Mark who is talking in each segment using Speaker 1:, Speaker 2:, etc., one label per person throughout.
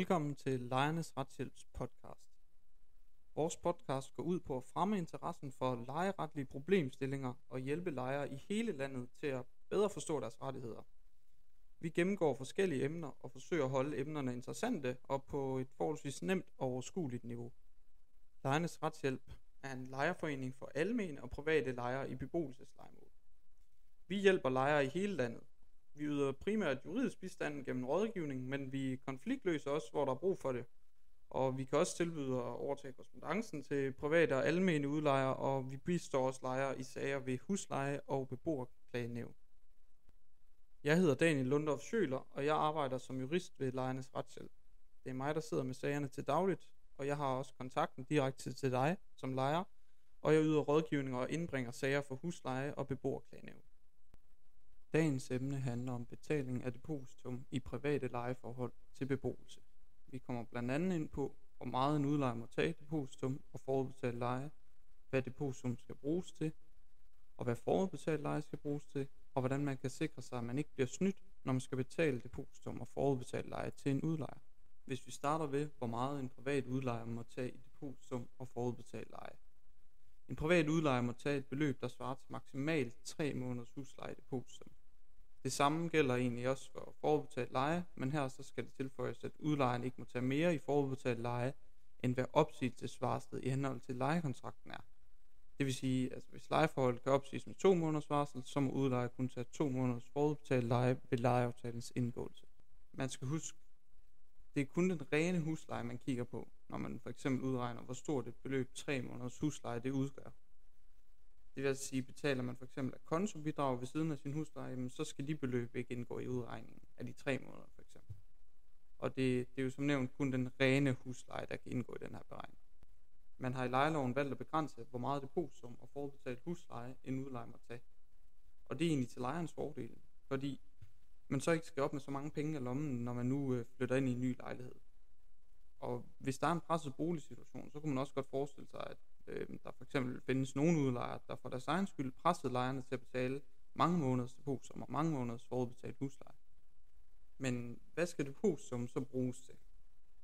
Speaker 1: Velkommen til Lejernes Retshjælps podcast. Vores podcast går ud på at fremme interessen for lejeretlige problemstillinger og hjælpe lejere i hele landet til at bedre forstå deres rettigheder. Vi gennemgår forskellige emner og forsøger at holde emnerne interessante og på et forholdsvis nemt og overskueligt niveau. Lejernes Retshjælp er en lejerforening for almene og private lejere i beboelseslejemål. Vi hjælper lejere i hele landet. Vi yder primært juridisk bistand gennem rådgivning, men vi konfliktløser også, hvor der er brug for det. Og vi kan også tilbyde at overtage korrespondancen til private og almene udlejere, og vi bistår også lejere i sager ved husleje- og beboerklagenævn. Jeg hedder Daniel Lundorf Schøler, og jeg arbejder som jurist ved Lejernes Retshjælp. Det er mig, der sidder med sagerne til dagligt, og jeg har også kontakten direkte til dig som lejer, og jeg yder rådgivning og indbringer sager for husleje- og beboerklagenævn. Dagens emne handler om betaling af depositum i private lejeforhold til beboelse. Vi kommer blandt andet ind på, hvor meget en udlejer må tage depositum og forudbetalt leje, hvad depositum skal bruges til, og hvad forudbetalt leje skal bruges til, og hvordan man kan sikre sig, at man ikke bliver snydt, når man skal betale depositum og forudbetalt leje til en udlejer. Hvis vi starter ved, hvor meget en privat udlejer må tage i depositum og forudbetalt leje. En privat udlejer må tage et beløb, der svarer til maksimalt 3 måneders husleje depositum. Det samme gælder egentlig også for forudbetalt leje, men her så skal det tilføjes, at udlejeren ikke må tage mere i forudbetalt leje, end hvad opsigelsesvarslet i henhold til lejekontrakten er. Det vil sige, at hvis lejeforholdet kan opsiges med 2 måneders varsel, så må udlejer kun tage 2 måneders forudbetalt leje ved lejeaftalens indgåelse. Man skal huske, det er kun den rene husleje, man kigger på, når man for eksempel udregner, hvor stort et beløb 3 måneders husleje det udgør. Det vil sige, betaler man for eksempel af kontobidrag ved siden af sin husleje, så skal de beløb ikke indgå i udregningen af de 3 måneder for eksempel. Og det er jo som nævnt kun den rene husleje, der kan indgå i den her beregning. Man har i lejeloven valgt at begrænse, hvor meget depositum og forudbetalt husleje en udlejer må tage. Og det er egentlig til lejerens fordel, fordi man så ikke skal op med så mange penge i lommen, når man nu flytter ind i en ny lejlighed. Og hvis der er en presset boligsituation, så kunne man også godt forestille sig, at der for eksempel findes nogle udlejere, der for deres egen skyld pressede lejerne til at betale mange måneders depositum og mange måneders forudbetalt husleje. Men hvad skal depositum så bruges til?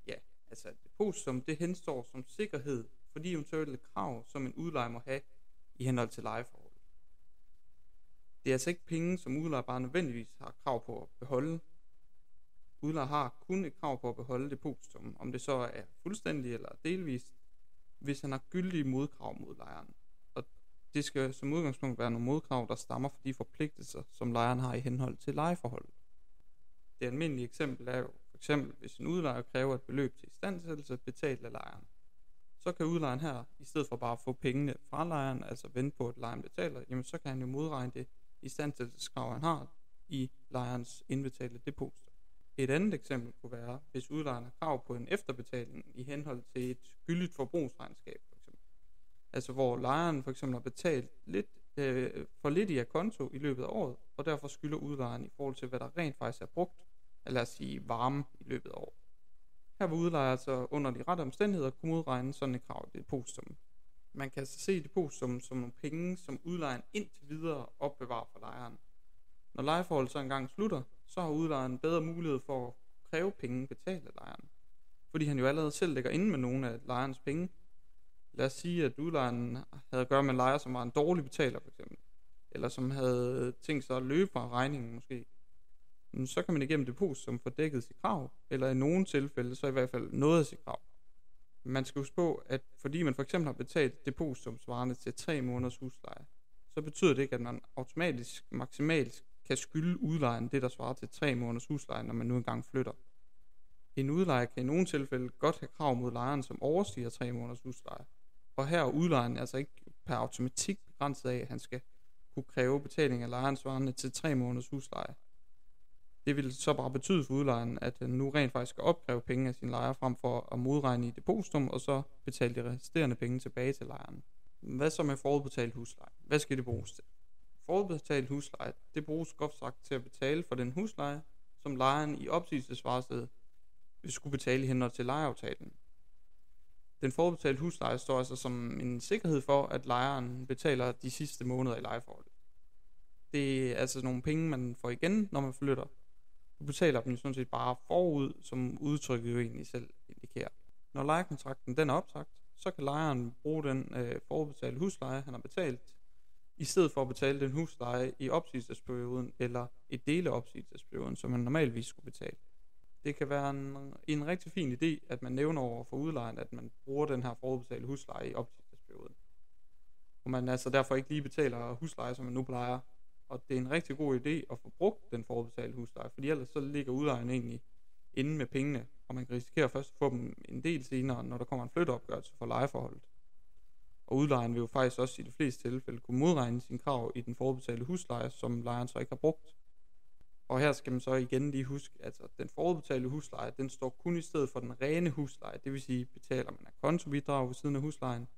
Speaker 1: Ja, altså depositum det henstår som sikkerhed for de eventuelle krav, som en udlejer må have i henhold til lejeforholdet. Det er altså ikke penge, som udlejer bare nødvendigvis har krav på at beholde. Udlejer har kun et krav på at beholde depositum, om det så er fuldstændig eller delvist, hvis han har gyldige modkrav mod lejeren. Og det skal som udgangspunkt være nogle modkrav, der stammer fra de forpligtelser, som lejeren har i henhold til lejeforholdet. Det almindelige eksempel er jo for eksempel, hvis en udlejer kræver et beløb til istandsættelse betalt af lejeren. Så kan udlejeren her, i stedet for bare at få pengene fra lejeren, altså vente på at lejeren betaler, jamen så kan han jo modregne det istandsættelseskrav, han har i lejerens indbetalte depositum. Et andet eksempel kunne være, hvis udlejeren har krav på en efterbetaling i henhold til et gyldigt forbrugsregnskab for eksempel. Altså hvor lejeren for eksempel har betalt for lidt i konto i løbet af året, og derfor skylder udlejeren i forhold til, hvad der rent faktisk er brugt, eller lad os sige varme i løbet af året. Her vil udlejer altså under de rette omstændigheder kunne udregne sådan et krav i depositum. Man kan altså se depositum som nogle penge, som udlejeren indtil videre opbevarer for lejeren. Når lejeforholdet så engang slutter, så har udlejeren bedre mulighed for at kræve penge betalt af lejeren. Fordi han jo allerede selv lægger inde med nogle af lejerens penge. Lad os sige, at udlejeren havde at gøre med en lejer, som var en dårlig betaler for eksempel. Eller som havde tænkt sig at løbe fra regningen måske. Så kan man igennem depositum få dækket sit krav, eller i nogle tilfælde så i hvert fald noget af sit krav. Man skal huske på, at fordi man for eksempel har betalt depositum svarende til 3 måneders husleje, så betyder det ikke, at man automatisk maksimalt kan skylde udlejeren det, der svarer til 3 måneders husleje, når man nu engang flytter. En udlejer kan i nogle tilfælde godt have krav mod lejeren, som overstiger 3 måneders husleje. Og her er udlejeren altså ikke per automatik begrænset af, at han skal kunne kræve betaling af lejeren svarende til 3 måneders husleje. Det vil så bare betyde for udlejeren, at han nu rent faktisk skal opkræve penge af sin lejer frem for at modregne i depositum, og så betale de resterende penge tilbage til lejeren. Hvad så med forudbetalt husleje? Hvad skal det bruges til? Forudbetalt husleje, det bruges groft sagt til at betale for den husleje, som lejeren i opsigelsesvarslet vil skulle betale i henhold til lejeaftalen. Den forudbetalte husleje står altså som en sikkerhed for, at lejeren betaler de sidste måneder i lejeforholdet. Det er altså nogle penge, man får igen, når man flytter. Du betaler dem jo sådan set bare forud, som udtrykket jo egentlig selv indikerer. Når lejekontrakten den er opsagt, så kan lejeren bruge den forudbetalte husleje, han har betalt, i stedet for at betale den husleje i opsigelsesperioden eller et dele af opsigelsesperioden, som man normalvis skulle betale. Det kan være en rigtig fin idé, at man nævner over for udlejeren, at man bruger den her forudbetalte husleje i opsigelsesperioden. Og man altså derfor ikke lige betaler husleje, som man nu plejer. Og det er en rigtig god idé at få brugt den forudbetalte husleje, fordi ellers så ligger udlejeren egentlig inde med pengene, og man kan risikere først at få dem en del senere, når der kommer en flytteopgørelse for lejeforholdet. Og udlejeren vil jo faktisk også i de fleste tilfælde kunne modregne sine krav i den forudbetalte husleje, som lejeren så ikke har brugt. Og her skal man så igen lige huske, at den forudbetalte husleje, den står kun i stedet for den rene husleje. Det vil sige, betaler man af kontobidrag ved siden af huslejen,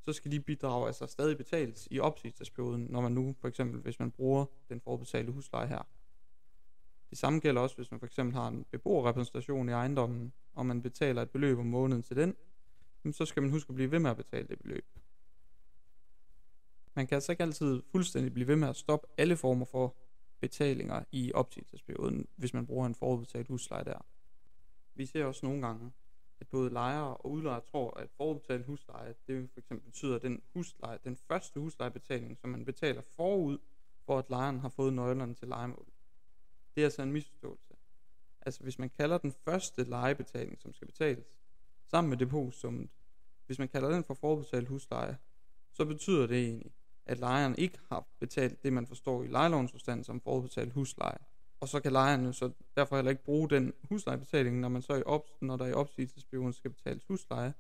Speaker 1: så skal de bidrag altså stadig betales i opsigelsesperioden, når man nu for eksempel, hvis man bruger den forudbetalte husleje her. Det samme gælder også, hvis man for eksempel har en beboerrepræsentation i ejendommen, og man betaler et beløb om måneden til den, så skal man huske at blive ved med at betale det beløb. Man kan altså ikke altid fuldstændig blive ved med at stoppe alle former for betalinger i opsigelsesperioden, hvis man bruger en forudbetalt husleje der. Vi ser også nogle gange, at både lejere og udlejere tror, at forudbetalt husleje, det for eksempel betyder den første huslejebetaling, som man betaler forud, for at lejeren har fået nøglerne til lejemålet. Det er altså en misforståelse. Altså hvis man kalder den første lejebetaling, som skal betales, sammen med depotsummet, hvis man kalder den for forudbetalt husleje, så betyder det egentlig, at lejeren ikke har betalt det, man forstår i lejelovens forstand som forudbetalt husleje. Og så kan lejeren jo så derfor heller ikke bruge den huslejebetaling, når man så når der i opsigelsesperioden skal betales husleje,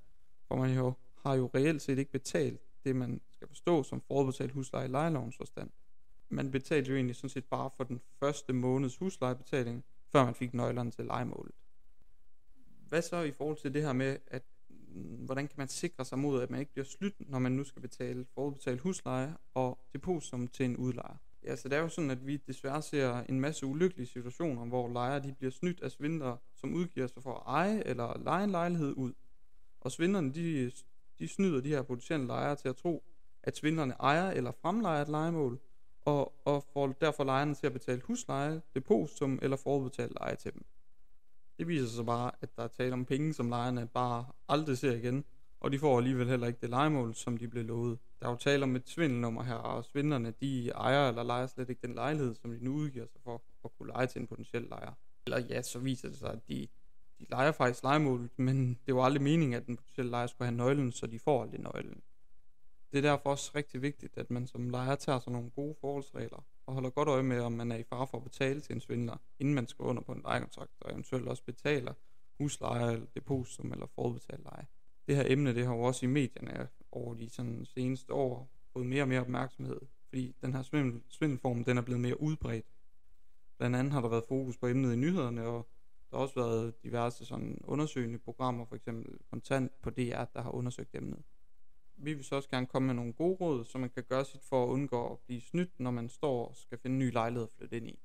Speaker 1: for man har jo reelt set ikke betalt det, man skal forstå som forudbetalt husleje i lejelovens forstand. Man betalte jo egentlig sådan set bare for den første måneds huslejebetaling, før man fik nøglerne til lejemålet. Hvad så i forhold til det her med, at hvordan kan man sikre sig mod, at man ikke bliver snydt, når man nu skal betale forudbetalt husleje og depositum til en udlejer? Ja, så det er jo sådan, at vi desværre ser en masse ulykkelige situationer, hvor lejere de bliver snydt af svindlere, som udgiver sig for at eje eller leje en lejlighed ud. Og svindlerne de snyder de her potentielle lejere til at tro, at svindlerne ejer eller fremlejer et lejemål, og får derfor lejerne til at betale husleje, depositum eller forudbetalt leje til dem. Det viser sig bare, at der er tale om penge, som lejerne bare aldrig ser igen, og de får alligevel heller ikke det lejemål, som de blev lovet. Der er jo tale om et svindelnummer her, og svindlerne de ejer eller lejer slet ikke den lejlighed, som de nu udgiver sig for at kunne leje til en potentiel lejer. Eller ja, så viser det sig, at de lejer faktisk lejemålet, men det var aldrig meningen, at den potentielle lejer skulle have nøglen, så de får aldrig nøglen. Det er derfor også rigtig vigtigt, at man som lejer tager sig nogle gode forholdsregler, og holder godt øje med, om man er i fare for at betale til en svindler, inden man skriver under på en lejekontrakt, og eventuelt også betaler husleje, eller depositum eller forudbetalt leje. Det her emne, det har jo også i medierne over de sådan seneste år fået mere og mere opmærksomhed, fordi den her svindelform, den er blevet mere udbredt. Blandt andet har der været fokus på emnet i nyhederne, og der har også været diverse sådan undersøgende programmer, for eksempel Kontant på DR, der har undersøgt emnet. Vi vil så også gerne komme med nogle gode råd, så man kan gøre sit for at undgå at blive snydt, når man står og skal finde en ny lejlighed at flytte ind i.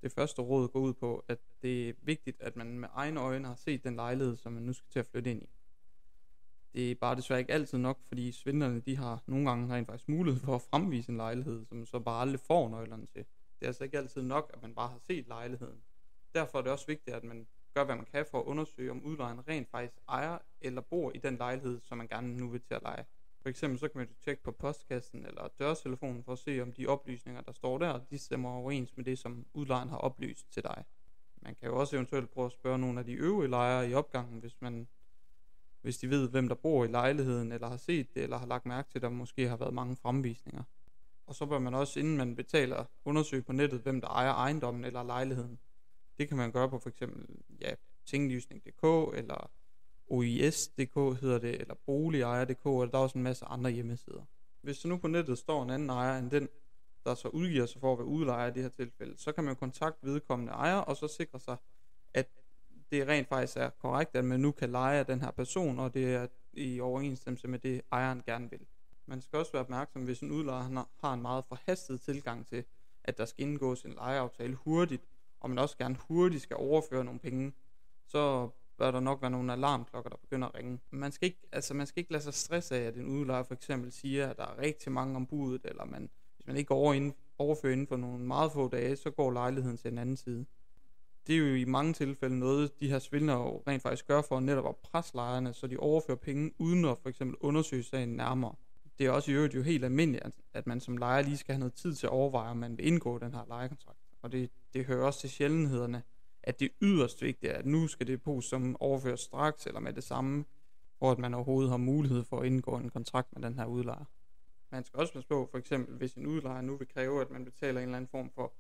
Speaker 1: Det første råd går ud på, at det er vigtigt, at man med egne øjne har set den lejlighed, som man nu skal til at flytte ind i. Det er bare desværre ikke altid nok, fordi svindlerne de har nogle gange rent faktisk mulighed for at fremvise en lejlighed, som så bare aldrig får nøglerne til. Det er altså ikke altid nok, at man bare har set lejligheden. Derfor er det også vigtigt, at man gør, hvad man kan for at undersøge, om udlejeren rent faktisk ejer eller bor i den lejlighed, som man gerne nu vil til at leje. For eksempel så kan man tjekke på postkassen eller dørtelefonen for at se, om de oplysninger, der står der, de stemmer overens med det, som udlejeren har oplyst til dig. Man kan jo også eventuelt prøve at spørge nogle af de øvrige lejere i opgangen, hvis de ved, hvem der bor i lejligheden, eller har set det, eller har lagt mærke til, at der måske har været mange fremvisninger. Og så bør man også, inden man betaler, undersøge på nettet, hvem der ejer ejendommen eller lejligheden. Det kan man gøre på for eksempel tinglysning.dk eller OIS.dk hedder det, eller boligejer.dk, eller der er også en masse andre hjemmesider. Hvis så nu på nettet står en anden ejer end den, der så udgiver sig for at være udlejer i det her tilfælde, så kan man kontakte vedkommende ejer, og så sikre sig, at det rent faktisk er korrekt, at man nu kan leje af den her person, og det er i overensstemmelse med det, ejeren gerne vil. Man skal også være opmærksom, hvis en udlejer har en meget forhastet tilgang til, at der skal indgås en lejeaftale hurtigt, og man også gerne hurtigt skal overføre nogle penge, så bør der nok være nogle alarmklokker, der begynder at ringe. Man skal ikke lade sig stresse af, at en udlejer for eksempel siger, at der er rigtig mange om budet, eller hvis man ikke overfører inden for nogle meget få dage, så går lejligheden til en anden side. Det er jo i mange tilfælde noget, de her svindlere jo rent faktisk gør for netop at presse lejerne, så de overfører penge uden at for eksempel undersøge sagen nærmere. Det er også i øvrigt jo helt almindeligt, at man som lejer lige skal have noget tid til at overveje, om man vil indgå den her lejekontrakt. Og det hører også til sjældenhederne, at det er yderst vigtigt, at nu skal det som overføres straks eller med det samme, for at man overhovedet har mulighed for at indgå en kontrakt med den her udlejer. Man skal også passe på, for eksempel hvis en udlejer nu vil kræve, at man betaler en eller anden form for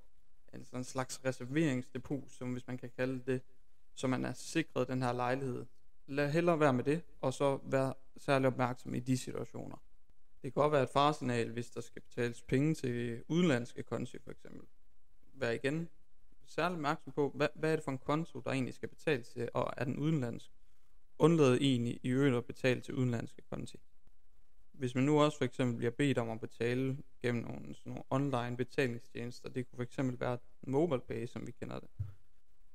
Speaker 1: en slags reserveringsdepot, som hvis man kan kalde det, så man er sikret den her lejlighed. Lad hellere være med det, og så være særlig opmærksom i de situationer. Det kan godt være et faresignal, hvis der skal betales penge til udenlandske konti for eksempel. Vær igen særlig opmærksom på, hvad er det for en konto, der egentlig skal betales til, og er den udenlandsk? Undlad egentlig i øvrigt at betale til udenlandske konti. Hvis man nu også for eksempel bliver bedt om at betale gennem nogle online betalingstjenester, det kunne for eksempel være MobilePay, som vi kender det,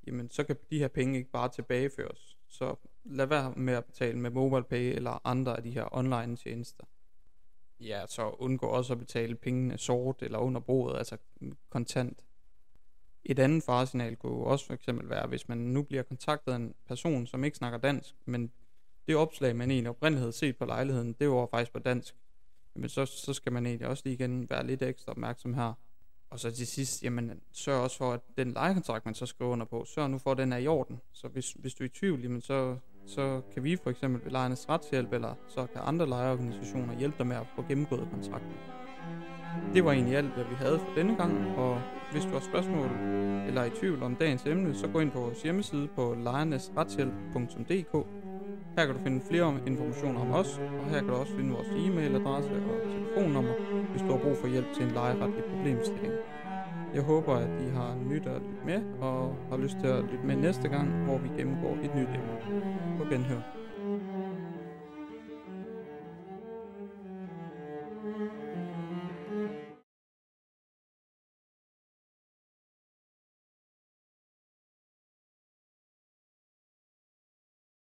Speaker 1: jamen så kan de her penge ikke bare tilbageføres. Så lad være med at betale med MobilePay eller andre af de her online tjenester. Ja, så undgå også at betale pengene sort eller under bordet, altså kontant. Et andet faresignal kunne også for eksempel være, hvis man nu bliver kontaktet af en person, som ikke snakker dansk, men det opslag, man egentlig oprindeligt havde set på lejligheden, det var faktisk på dansk. Men så skal man egentlig også lige igen være lidt ekstra opmærksom her. Og så til sidst, jamen sørg også for, at den lejekontrakt, man så skriver under på, sørg nu for, at den er i orden. Så hvis du er i tvivl, jamen så kan vi for eksempel ved Lejernes Retshjælp, eller så kan andre lejeorganisationer hjælpe dig med at få gennemgået kontrakten. Det var egentlig alt, hvad vi havde for denne gang, og hvis du har spørgsmål eller er i tvivl om dagens emne, så gå ind på vores hjemmeside på lejernesretshjælp.dk. Her kan du finde flere informationer om os, og her kan du også finde vores e-mailadresse og telefonnummer, hvis du har brug for hjælp til en lejeretlig problemstilling. Jeg håber, at I har nyt at lytte med, og har lyst til at lytte med næste gang, hvor vi gennemgår et nyt emne. På genhør.